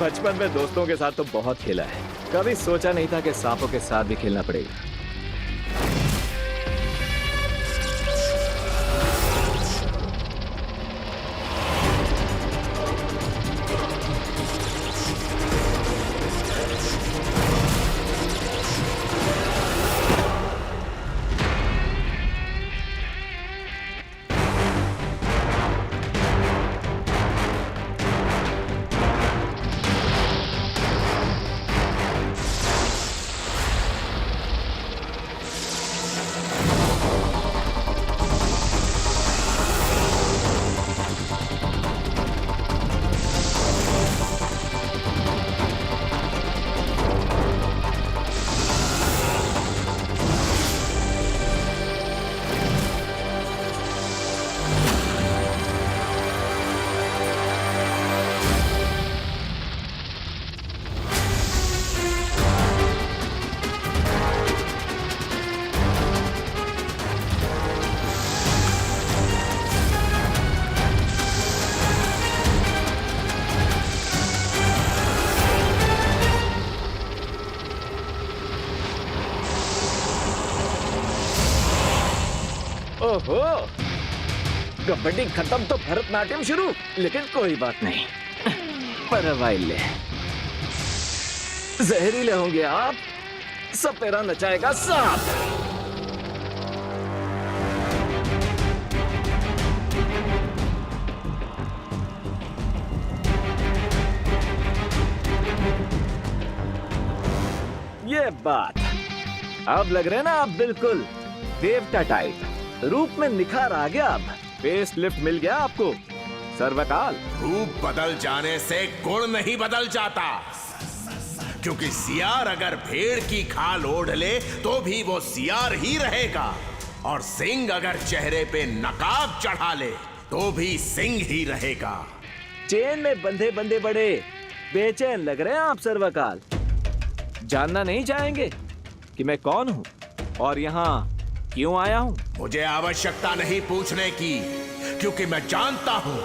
बचपन में दोस्तों के साथ तो बहुत खेला है, कभी सोचा नहीं था कि सांपों के साथ भी खेलना पड़ेगा। ओहो, कबड्डी खत्म तो भरतनाट्यम शुरू, लेकिन कोई बात नहीं, परवाइले जहरीले होंगे आप, सपेरा नचाएगा सांप। ये बात, अब लग रहे हैं ना आप बिल्कुल देवता टाइप, रूप में निखार आ गया, अब फेस लिफ्ट मिल गया आपको सर्वकाल। रूप बदल जाने से गुण नहीं बदल जाता, क्योंकि सियार अगर भेड़ की खाल ओढ़ ले तो भी वो सियार ही रहेगा, और सिंह अगर चेहरे पे नकाब चढ़ा ले तो भी सिंह ही रहेगा। चेन में बंधे बंधे बड़े बेचैन लग रहे हैं आप सर्वकाल। जानना नहीं चाहेंगे कि मैं कौन हूँ और यहाँ क्यों आया हूँ? मुझे आवश्यकता नहीं पूछने की, क्योंकि मैं जानता हूँ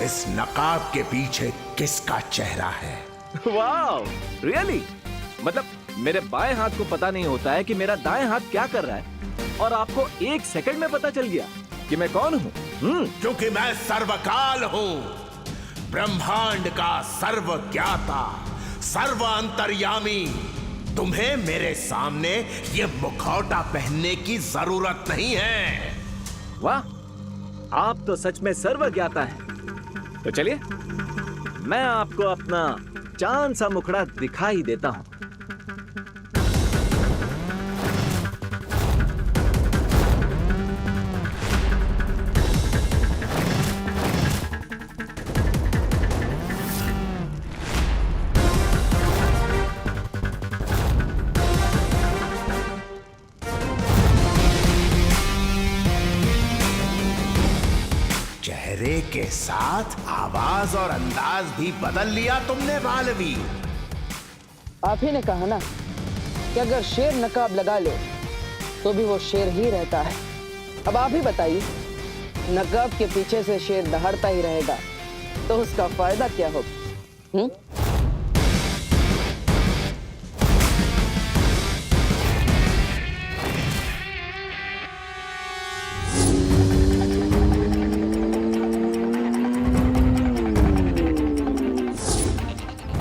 इस नकाब के पीछे किसका चेहरा है। Wow, really? मतलब मेरे बाएं हाथ को पता नहीं होता है कि मेरा दाएं हाथ क्या कर रहा है, और आपको एक सेकंड में पता चल गया कि मैं कौन हूँ? क्योंकि मैं सर्वकाल हूँ, ब्रह्मांड का सर्वज्ञाता, सर्व अंतर्यामी। तुम्हें मेरे सामने ये मुखौटा पहनने की जरूरत नहीं है। वाह, आप तो सच में सर्वज्ञाता हैं। तो चलिए मैं आपको अपना चांद सा मुखड़ा दिखाई देता हूं। चेहरे के साथ आवाज और अंदाज भी बदल लिया तुमने मालवी। आप ही ने कहा ना कि अगर शेर नकाब लगा ले तो भी वो शेर ही रहता है। अब आप ही बताइए, नकाब के पीछे से शेर दहाड़ता ही रहेगा तो उसका फायदा क्या होगा?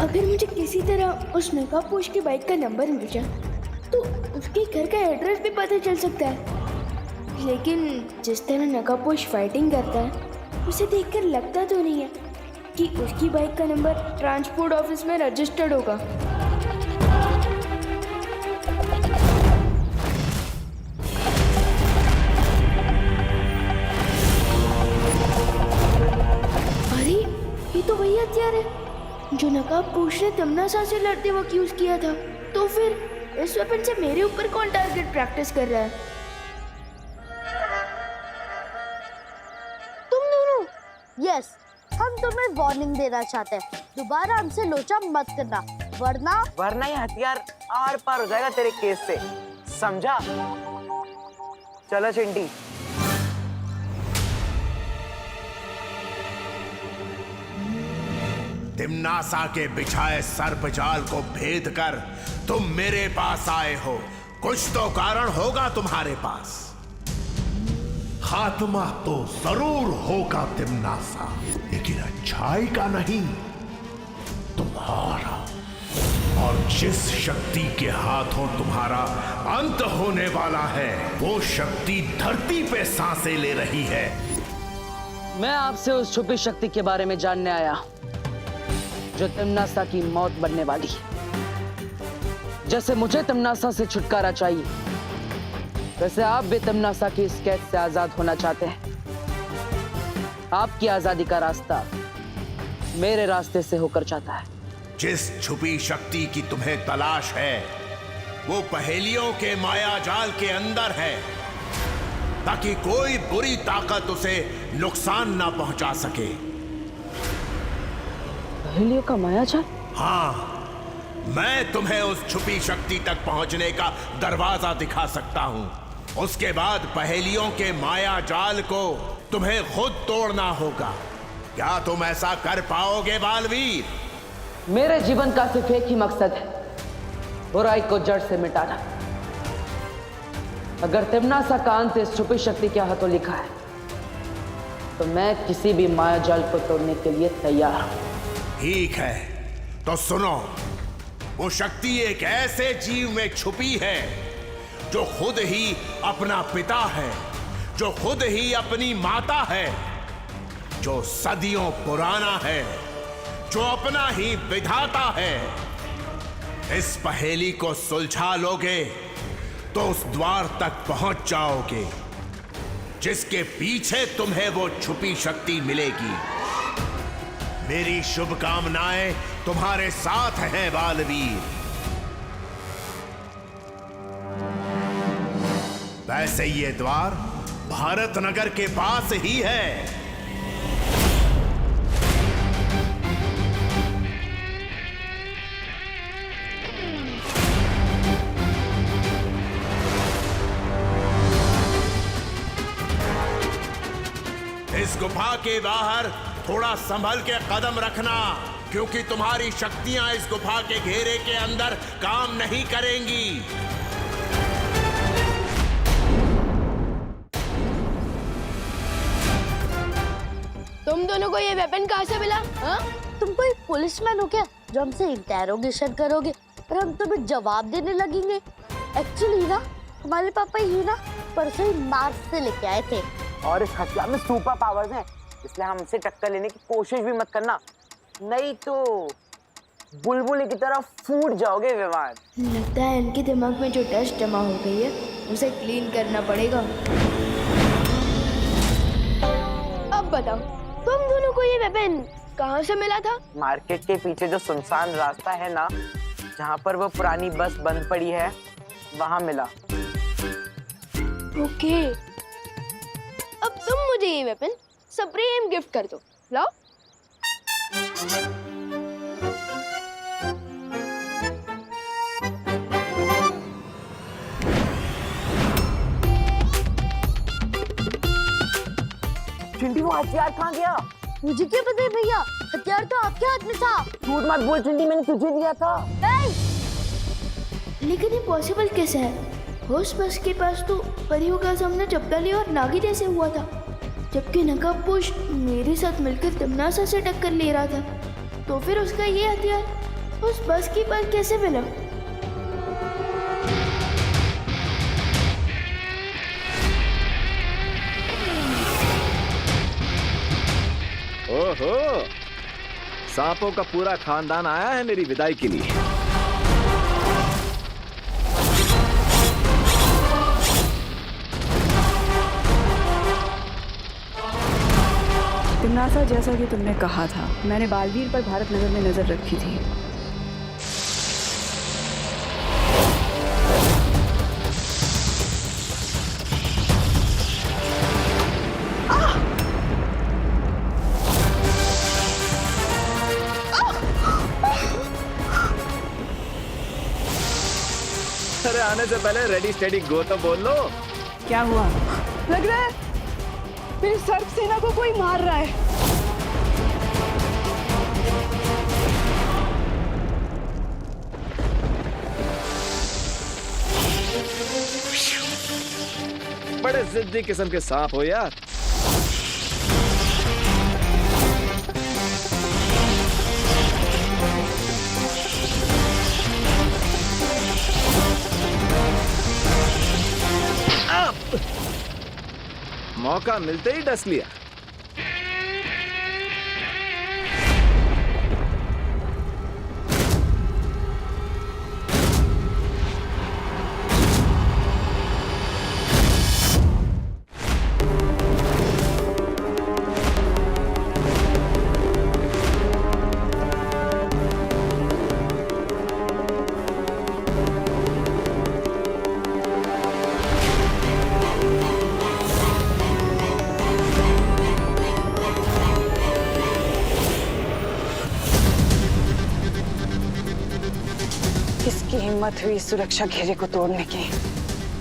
अगर मुझे किसी तरह उस नकाबपोश की बाइक का नंबर मिल जाए तो उसके घर का एड्रेस भी पता चल सकता है। लेकिन जिस तरह नकाबपोश फाइटिंग करता है उसे देखकर लगता तो नहीं है कि उसकी बाइक का नंबर ट्रांसपोर्ट ऑफिस में रजिस्टर्ड होगा। अरे ये तो वही हथियार है जो नकाबपोश ने तमन्ना से लड़ते वक्त यूज किया था। तो फिर इस वेपन से मेरे ऊपर कौन टारगेट प्रैक्टिस कर रहा है? तुम दोनों। यस, हम तुम्हें वार्निंग देना चाहते हैं, दोबारा हमसे लोचा मत करना, वरना ये हथियार आर पार हो जाएगा तेरे केस से, समझा? चलो चिंटी। तिम्नासा के बिछाए सर्पजाल को भेद कर तुम मेरे पास आए हो। कुछ तो कारण होगा तुम्हारे पास। खात्मा तो जरूर होगा तिम्नासा, लेकिन अच्छाई का नहीं, तुम्हारा। और जिस शक्ति के हाथों तुम्हारा अंत होने वाला है, वो शक्ति धरती पे सांसें ले रही है। मैं आपसे उस छुपी शक्ति के बारे में जानने आया जो तिम्नासा की मौत बनने वाली है। जैसे मुझे तिम्नासा से छुटकारा चाहिए, वैसे आप भी तिम्नासा की इस कैद से आजाद होना चाहते हैं। आपकी आजादी का रास्ता मेरे रास्ते से होकर जाता है। जिस छुपी शक्ति की तुम्हें तलाश है, वो पहेलियों के माया जाल के अंदर है, ताकि कोई बुरी ताकत उसे नुकसान ना पहुंचा सके। पहेलियों का माया जाल? हाँ, मैं तुम्हें उस छुपी शक्ति तक पहुंचने का दरवाजा दिखा सकता हूं। उसके बाद पहेलियों के माया जाल को तुम्हें खुद तोड़ना होगा। क्या तुम ऐसा कर पाओगे बालवीर? मेरे जीवन का सिर्फ एक ही मकसद है, बुराई को जड़ से मिटाना। अगर तिम्नासा का अंत इस छुपी शक्ति के हाथों लिखा है, तो मैं किसी भी माया जाल को तोड़ने के लिए तैयार हूं। ठीक है, तो सुनो। वो शक्ति एक ऐसे जीव में छुपी है जो खुद ही अपना पिता है, जो खुद ही अपनी माता है, जो सदियों पुराना है, जो अपना ही विधाता है। इस पहेली को सुलझा लोगे तो उस द्वार तक पहुंच जाओगे जिसके पीछे तुम्हें वो छुपी शक्ति मिलेगी। मेरी शुभकामनाएं तुम्हारे साथ हैं बालवीर। वैसे ये द्वार भारत नगर के पास ही है। इस गुफा के बाहर थोड़ा संभल के कदम रखना, क्योंकि तुम्हारी शक्तियां इस गुफा के घेरे के अंदर काम नहीं करेंगी। तुम दोनों को ये वेपन कहाँ से मिला? हाँ? तुम कोई पुलिसमैन हो क्या जो हमसे इंटेरोगेशन करोगे और हम तुम्हें जवाब देने लगेंगे? एक्चुअली ना, हमारे पापा ही ना परसों ही मार्स से लेके आए थे। और इस हथियार में सुपर पावर्स हैं, इसलिए हमसे टक्कर लेने की कोशिश भी मत करना, नहीं तो बुलबुल की तरह फूट जाओगे विमान। लगता है इनके दिमाग में जो डस्ट जमा हो गई है उसे क्लीन करना पड़ेगा। अब बताओ, तुम दोनों को ये वेपन कहाँ से मिला था? मार्केट के पीछे जो सुनसान रास्ता है ना, जहाँ पर वो पुरानी बस बंद पड़ी है, वहाँ मिला। ओके, अब तुम मुझे ये वेपन सुप्रीम गिफ्ट कर दो। लाओ। चिंटी, वो हथियार कहाँ गया? मुझे क्या पता है भैया, हथियार तो आपके हाथ में था। झूठ मत बोल चिंटी, मैंने तुझे दिया था। लेकिन ये पॉसिबल कैसे है? उस बस के पास तो परियों का सामना चपटाली और नागी जैसे हुआ था, जबकि नकाबपोश मेरे साथ मिलकर तिम्नासा से टक्कर ले रहा था। तो फिर उसका ये हथियार उस बस के पास कैसे मिला? ओहो, सांपों का पूरा खानदान आया है मेरी विदाई के लिए। तिम्नासा, जैसा कि तुमने कहा था, मैंने बालवीर पर भारत नगर में नजर रखी थी। अरे आने से पहले रेडी स्टेडी गो तो बोल लो। क्या हुआ? लग रहा है मेरी सर्प सेना को कोई मार रहा है। जिद्दी किस्म के सांप हो यार। मौका मिलते ही डस लिया। किसकी हिम्मत हुई सुरक्षा घेरे को तोड़ने की?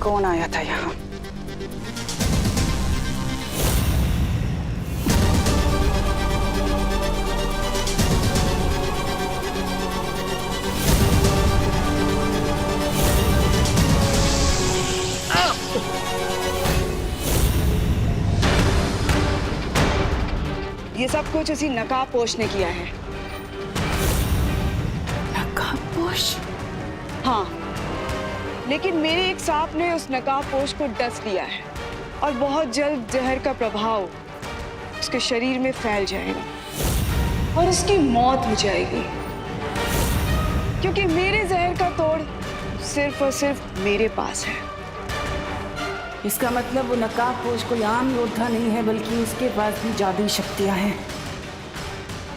कौन आया था यहाँ? ये सब कुछ उसी नकाबपोश ने किया है। नकाबपोश? हाँ, लेकिन मेरे एक सांप ने उस नकाबपोश को डस लिया है और बहुत जल्द जहर का प्रभाव उसके शरीर में फैल जाएगा और उसकी मौत हो जाएगी, क्योंकि मेरे जहर का तोड़ सिर्फ और सिर्फ मेरे पास है। इसका मतलब वो नकाबपोश कोई आम योद्धा नहीं है, बल्कि उसके पास भी जादुई शक्तियां हैं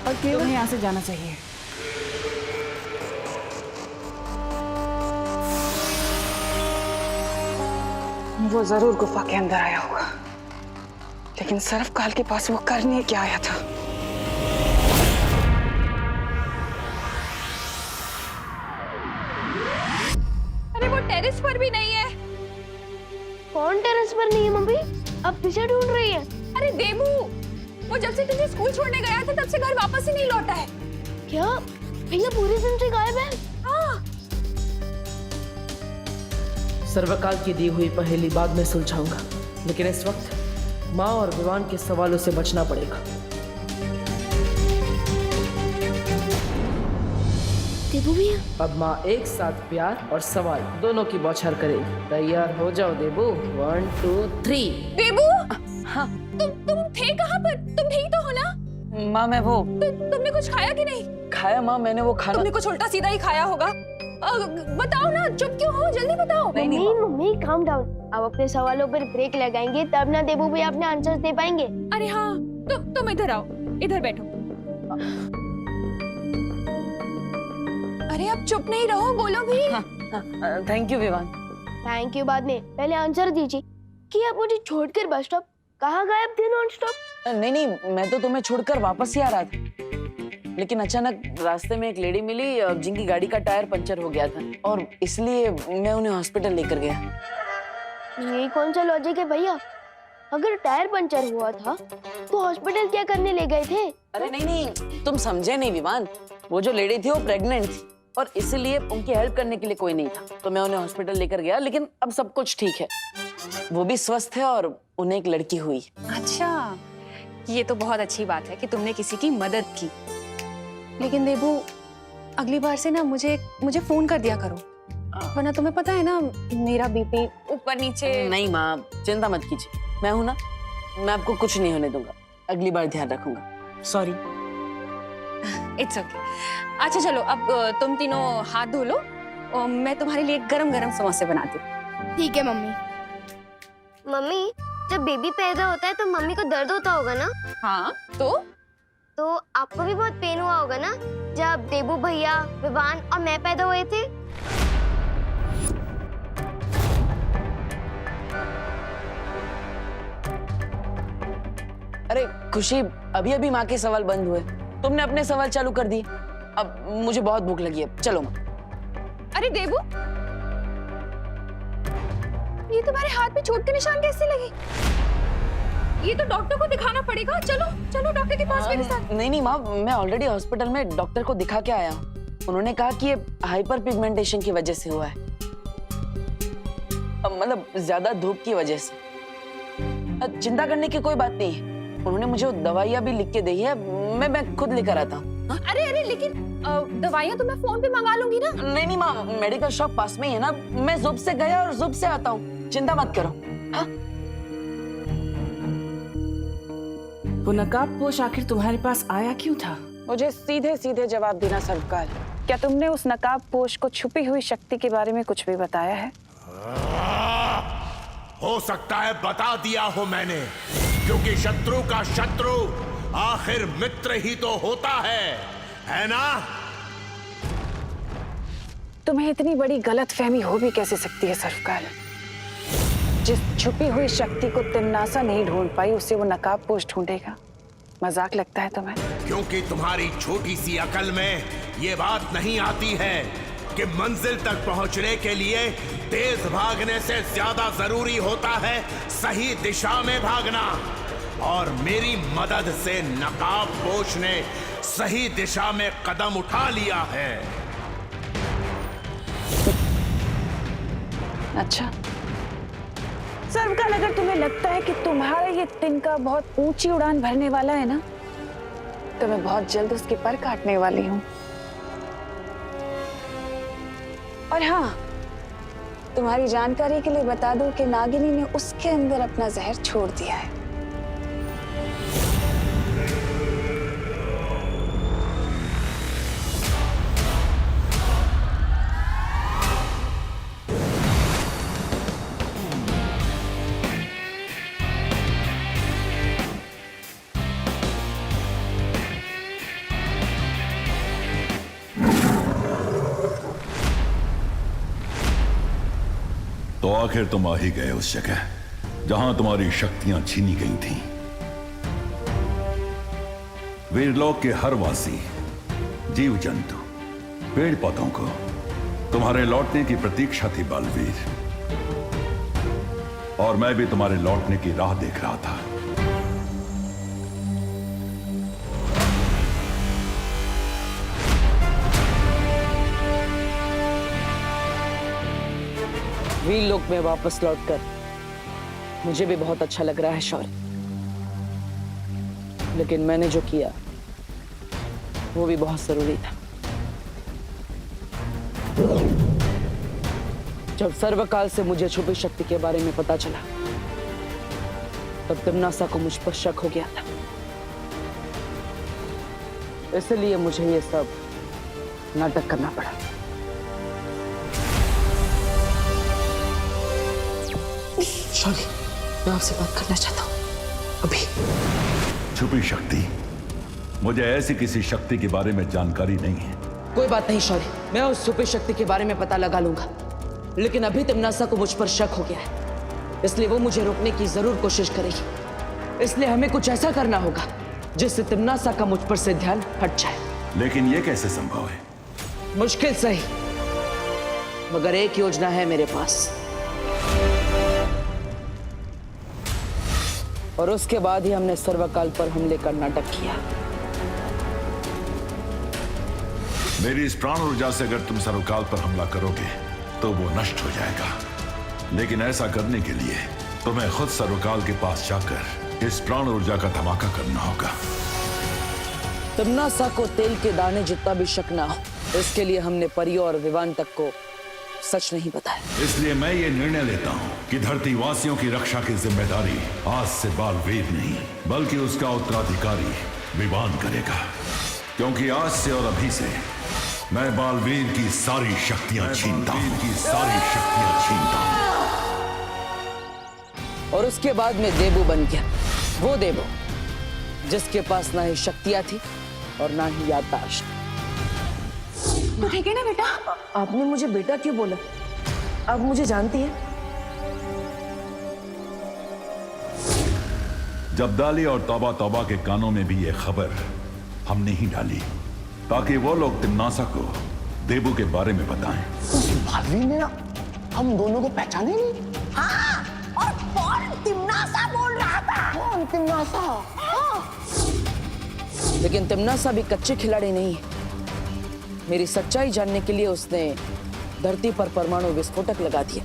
और केवल यहाँ से जाना चाहिए। वो जरूर गुफा के अंदर आया होगा, लेकिन सर्वकाल के पास वो करने क्या आया था? अरे वो टेरेस पर भी नहीं है। कौन टेरेस पर नहीं है मम्मी? अब पीछे ढूंढ रही है। अरे देबू, वो जब से तुझे स्कूल छोड़ने गया था तब से घर वापस ही नहीं लौटा है। क्या भैया पूरे दिन से गायब है? हाँ। सर्वकाल की दी हुई पहेली बाद में सुलझाऊंगा, लेकिन इस वक्त माँ और विवान के सवालों से बचना पड़ेगा। देबू भैया, अब माँ एक साथ प्यार और सवाल दोनों की बौछार करेगी। तैयार हो जाओ देबू। 1 2 3। देबू, हाँ। तुम थे कहाँ पर? तुम ठीक तो हो ना? माँ मैं वो तुमने कुछ खाया कि नहीं? खाया माँ, मैंने वो खाना। तुमने कुछ उल्टा सीधा ही खाया होगा। बताओ ना, चुप क्यों हो? जल्दी बताओ। Mummy mummy calm down. अब अपने सवालों पर ब्रेक लगाएंगे तब ना देबू भैया अपने आंसर्स दे पाएंगे। अरे हाँ, तुम इधर आओ, इधर बैठो। अरे अब चुप नहीं रहो, बोलो भी। Thank you Vivaan. Thank you बाद में, पहले आंसर दीजिए कि आप मुझे छोड़कर बस स्टॉप कहाँ गायब थे नॉन स्टॉप? नहीं, मैं तो तुम्हें छोड़कर वापस ही आ रहा था, लेकिन अचानक रास्ते में एक लेडी मिली जिनकी गाड़ी का टायर पंचर हो गया था और इसलिए मैं उन्हें हॉस्पिटल लेकर गया। ये कौन सा लॉजिक है भैया? अगर टायर पंचर हुआ था तो हॉस्पिटल क्या करने ले गए थे? अरे नहीं, तुम समझे नहीं विवान। वो जो लेडी थी वो प्रेग्नेंट थी और इसलिए उनकी हेल्प करने के लिए कोई नहीं था, तो मैं उन्हें हॉस्पिटल लेकर गया। लेकिन अब सब कुछ ठीक है, वो भी स्वस्थ है और उन्हें एक लड़की हुई। अच्छा, ये तो बहुत अच्छी बात है कि तुमने किसी की मदद की। लेकिन देबू, अगली बार से ना मुझे फोन कर दिया करो, वरना तुम्हें पता है ना मेरा बीपी ऊपर नीचे। नहीं माँ, चिंता मत कीजिए, मैं हूं ना, मैं आपको कुछ नहीं होने दूंगा। अगली बार ध्यान रखूंगा। सॉरी। It's okay. अच्छा चलो, अब तुम तीनों हाथ धो लो और मैं तुम्हारे लिए गरम गरम समोसे बनाती हूँ। ठीक है मम्मी। मम्मी, जब बेबी पैदा होता है तो मम्मी को दर्द होता होगा ना? हाँ, तो आपको भी बहुत पेन हुआ होगा ना जब देबू भैया, विवान और मैं पैदा हुए थे? अरे खुशी, अभी माँ के सवाल बंद हुए, तुमने अपने सवाल चालू कर दिए। अब मुझे बहुत भूख लगी है, चलो माँ। अरे देबू, ये तुम्हारे हाथ में चोट के निशान कैसे लगे? ये तो डॉक्टर को दिखाना पड़ेगा। चलो चलो डॉक्टर के पास मेरे साथ। नहीं माँ, मैं ऑलरेडी हॉस्पिटल में डॉक्टर को दिखा के आया हूँ। उन्होंने कहा कि ये हाइपर पिगमेंटेशन की वजह से हुआ है, मतलब ज्यादा धूप की वजह से। चिंता करने की कोई बात नहीं है। उन्होंने मुझे दवाइयाँ भी लिख के दी है, मैं खुद लेकर आता हूँ। अरे लेकिन दवाइयाँ तो मैं फोन पे मंगा लूंगी ना। नहीं माँ, मेडिकल शॉप पास में ही है ना, मैं जुब से गया और जुब से आता हूँ, चिंता मत करो। हाँ? वो नकाबपोश आखिर तुम्हारे पास आया क्यों था? मुझे सीधे सीधे जवाब देना सर्वकाल। क्या तुमने उस नकाबपोश को छुपी हुई शक्ति के बारे में कुछ भी बताया है? हो सकता है बता दिया हो मैंने, क्योंकि शत्रु का शत्रु आखिर मित्र ही तो होता है ना? तुम्हें इतनी बड़ी गलतफहमी हो भी कैसे सकती है सर्वकाल? जिस छुपी हुई शक्ति को तिम्नासा नहीं ढूंढ पाई, उसे वो नकाबपोश ढूंढेगा। मजाक लगता है तुम्हें? क्योंकि तुम्हारी छोटी सी अकल में ये बात नहीं आती है कि मंजिल तक पहुंचने के लिए तेज भागने से ज्यादा जरूरी होता है सही दिशा में भागना। और मेरी मदद से नकाबपोश ने सही दिशा में कदम उठा लिया है। अच्छा सर्वकाल, अगर तुम्हें लगता है कि तुम्हारा ये तिनका बहुत ऊंची उड़ान भरने वाला है ना, तो मैं बहुत जल्द उसकी पर काटने वाली हूँ। और हाँ, तुम्हारी जानकारी के लिए बता दूं कि नागिनी ने उसके अंदर अपना जहर छोड़ दिया है। तो आखिर तुम आ ही गए उस जगह जहां तुम्हारी शक्तियां छीनी गई थीं। वीरलोक के हर वासी, जीव जंतु, पेड़ पौधों को तुम्हारे लौटने की प्रतीक्षा थी बालवीर, और मैं भी तुम्हारे लौटने की राह देख रहा था। वीरलोक में वापस लौटकर मुझे भी बहुत अच्छा लग रहा है शौर्य, लेकिन मैंने जो किया वो भी बहुत जरूरी था। जब सर्वकाल से मुझे छुपी शक्ति के बारे में पता चला, तब तिम्नासा को मुझ पर शक हो गया था। इसलिए मुझे ये सब नाटक करना पड़ा। शौर्य, मैं आपसे बात करना चाहता हूँ अभी। छुपी शक्ति? मुझे ऐसी किसी शक्ति के बारे में जानकारी नहीं है। कोई बात नहीं शौर्य, मैं उस छुपी शक्ति के बारे में पता लगा लूंगा, लेकिन अभी तिम्नासा को मुझ पर शक हो गया है, इसलिए वो मुझे रोकने की जरूर कोशिश करेगी। इसलिए हमें कुछ ऐसा करना होगा जिससे तिम्नासा का मुझ पर से ध्यान हट जाए। लेकिन ये कैसे संभव है? मुश्किल सही, मगर एक योजना है मेरे पास, और उसके बाद ही हमने सर्वकाल पर हमले का नाटक किया। मेरी इस प्राण ऊर्जा से अगर तुम सर्वकाल पर हमला करोगे तो वो नष्ट हो जाएगा, लेकिन ऐसा करने के लिए तुम्हें खुद सर्वकाल के पास जाकर इस प्राण ऊर्जा का धमाका करना होगा। तिम्नासा को तेल के दाने जितना भी शक ना हो, इसके लिए हमने परियों और विवान तक को सच नहीं बताया। इसलिए मैं ये निर्णय लेता हूँ कि धरती वासियों की रक्षा की जिम्मेदारी आज से बालवीर नहीं, बल्कि उसका उत्तराधिकारी विवान करेगा, क्योंकि आज से और अभी से मैं बालवीर की सारी शक्तियां छीनता हूँ। और उसके बाद में देबू बन गया, वो देबू जिसके पास ना ही शक्तियां थी और ना ही याददाश्त। तो ठीक है ना बेटा? आपने मुझे बेटा क्यों बोला? आप मुझे जानती हैं? जब्दाली और तौबा तौबा के कानों में भी ये खबर हमने ही डाली, ताकि वो लोग तिम्नासा को देबू के बारे में बताएं। बालवीर ने हम दोनों को पहचाने नहीं। हाँ, और कौन तिम्नासा बोल रहा था? कौन तिम्नासा? लेकिन तिम्नासा भी कच्चे खिलाड़ी नहीं है। मेरी सच्चाई जानने के लिए उसने धरती पर परमाणु विस्फोटक लगा दिया,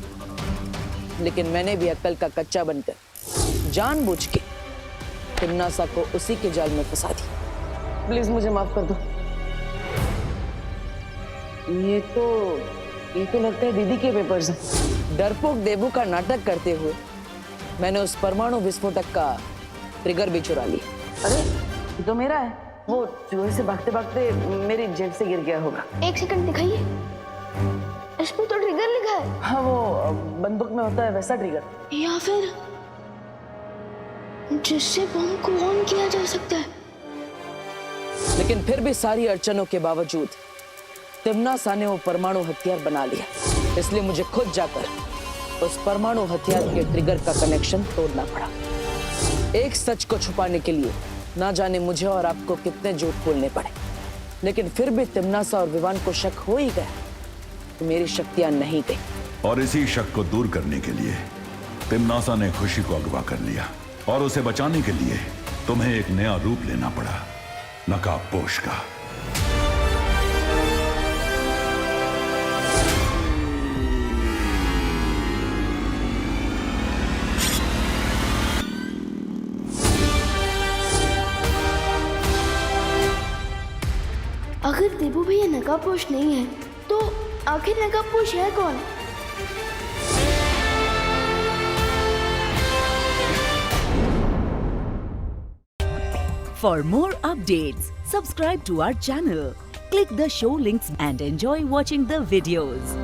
लेकिन मैंने भी अक्ल का कच्चा बनकर जानबूझ के तिम्नासा को उसी के जाल में फंसा दी। प्लीज मुझे माफ कर दो। ये तो लगता है दीदी के पेपर्स हैं। डरपोक देबू का नाटक करते हुए मैंने उस परमाणु विस्फोटक का ट्रिगर भी चुरा लिया। अरे ये तो मेरा है। वो चूहे से भागते भागते मेरी जेब से गिर गया होगा। एक सेकंड दिखाइए, इस पे तो ट्रिगर लिखा है। हाँ, वो बंदूक में होता है वैसा ट्रिगर, या फिर जिससे बम को ऑन किया जा सकता है। लेकिन फिर भी सारी अड़चनों के बावजूद तिम्नासा ने वो परमाणु हथियार बना लिया। इसलिए मुझे खुद जाकर उस परमाणु हथियार के ट्रिगर का कनेक्शन तोड़ना पड़ा। एक सच को छुपाने के लिए ना जाने मुझे और आपको कितने झूठ बोलने पड़े, लेकिन फिर भी तिम्नासा और विवान को शक हो ही गया कि मेरी शक्तियां नहीं गई। और इसी शक को दूर करने के लिए तिम्नासा ने खुशी को अगवा कर लिया और उसे बचाने के लिए तुम्हें एक नया रूप लेना पड़ा, नकाबपोश का। अगर देबू भैया नकाबपोश नहीं है तो आखिर नकाबपोश है कौन? For more updates, subscribe to our channel, click the show links and enjoy watching the videos.